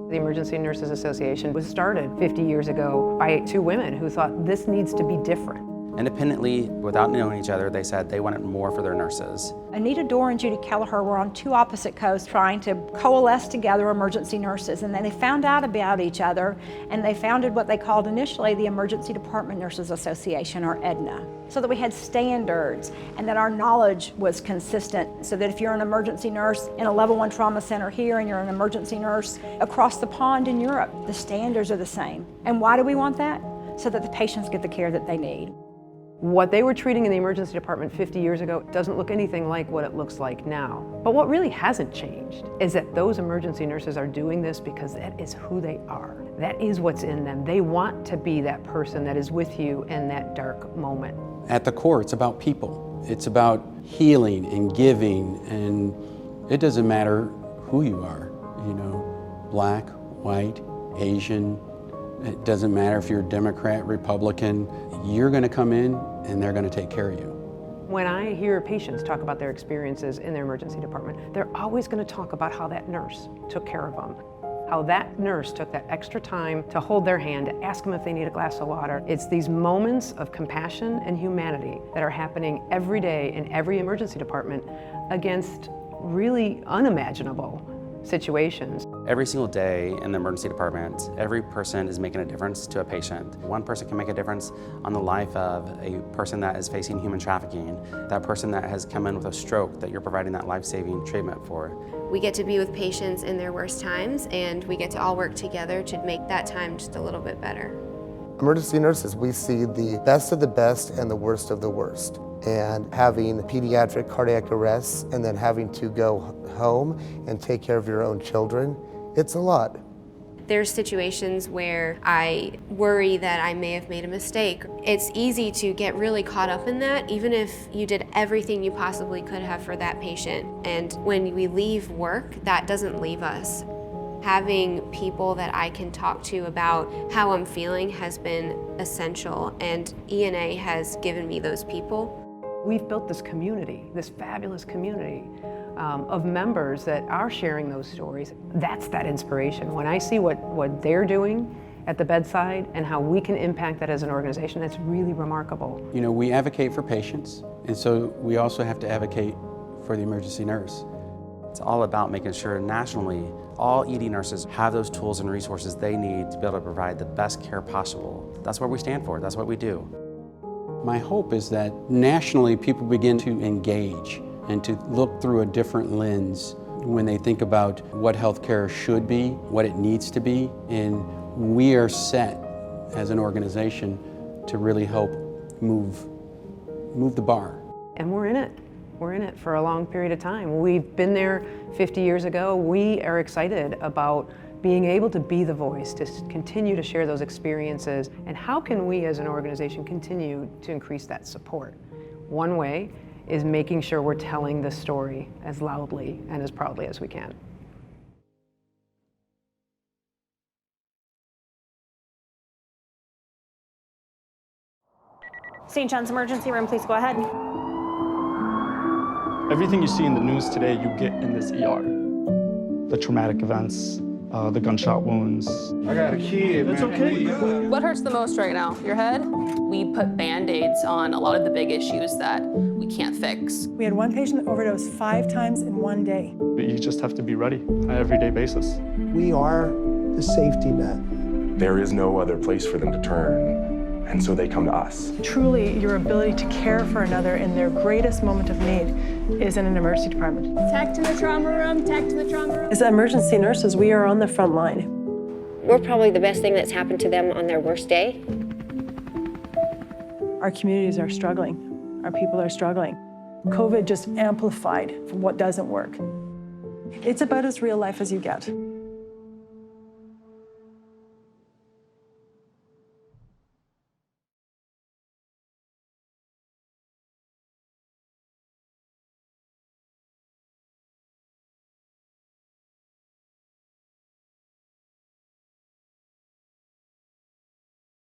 The Emergency Nurses Association was started 50 years ago by 2 women who thought this needs to be different. Independently, without knowing each other, they said they wanted more for their nurses. Anita Dorr and Judy Kelleher were on 2 opposite coasts trying to coalesce together emergency nurses, and then they found out about each other, and they founded what they called initially the Emergency Department Nurses Association, or EDNA, so that we had standards and that our knowledge was consistent, so that if you're an emergency nurse in a level 1 trauma center here and you're an emergency nurse across the pond in Europe, the standards are the same. And why do we want that? So that the patients get the care that they need. What they were treating in the emergency department 50 years ago doesn't look anything like what it looks like now. But what really hasn't changed is that those emergency nurses are doing this because that is who they are. That is what's in them. They want to be that person that is with you in that dark moment. At the core, it's about people. It's about healing and giving, and it doesn't matter who you are, you know, black, white, Asian. It doesn't matter if you're Democrat, Republican, you're going to come in and they're going to take care of you. When I hear patients talk about their experiences in their emergency department, they're always going to talk about how that nurse took care of them, how that nurse took that extra time to hold their hand, to ask them if they need a glass of water. It's these moments of compassion and humanity that are happening every day in every emergency department against really unimaginable situations. Every single day in the emergency department, every person is making a difference to a patient. One person can make a difference on the life of a person that is facing human trafficking, that person that has come in with a stroke that you're providing that life-saving treatment for. We get to be with patients in their worst times, and we get to all work together to make that time just a little bit better. Emergency nurses, we see the best of the best and the worst of the worst. And having pediatric cardiac arrests and then having to go home and take care of your own children, it's a lot. There's situations where I worry that I may have made a mistake. It's easy to get really caught up in that, even if you did everything you possibly could have for that patient. And when we leave work, that doesn't leave us. Having people that I can talk to about how I'm feeling has been essential, and ENA has given me those people. We've built this community, this fabulous community of members that are sharing those stories. That's that inspiration. When I see what they're doing at the bedside and how we can impact that as an organization, that's really remarkable. You know, we advocate for patients, and so we also have to advocate for the emergency nurse. It's all about making sure nationally all ED nurses have those tools and resources they need to be able to provide the best care possible. That's what we stand for. That's what we do. My hope is that nationally people begin to engage and to look through a different lens when they think about what healthcare should be, what it needs to be, and we are set as an organization to really help move the bar. And we're in it. We're in it for a long period of time. We've been there 50 years ago. We are excited about being able to be the voice, to continue to share those experiences, and how can we as an organization continue to increase that support? One way is making sure we're telling the story as loudly and as proudly as we can. St. John's Emergency Room, please go ahead. Everything you see in the news today, you get in this ER. The traumatic events, the gunshot wounds. I got a kid, It's man. okay. What hurts the most right now? Your head? We put Band-Aids on a lot of the big issues that we can't fix. We had one patient that overdosed 5 times in one day. You just have to be ready on an everyday basis. We are the safety net. There is no other place for them to turn, and so they come to us. Truly, your ability to care for another in their greatest moment of need is in an emergency department. Tack to the trauma room, tack to the trauma room. As emergency nurses, we are on the front line. We're probably the best thing that's happened to them on their worst day. Our communities are struggling. Our people are struggling. COVID just amplified what doesn't work. It's about as real life as you get.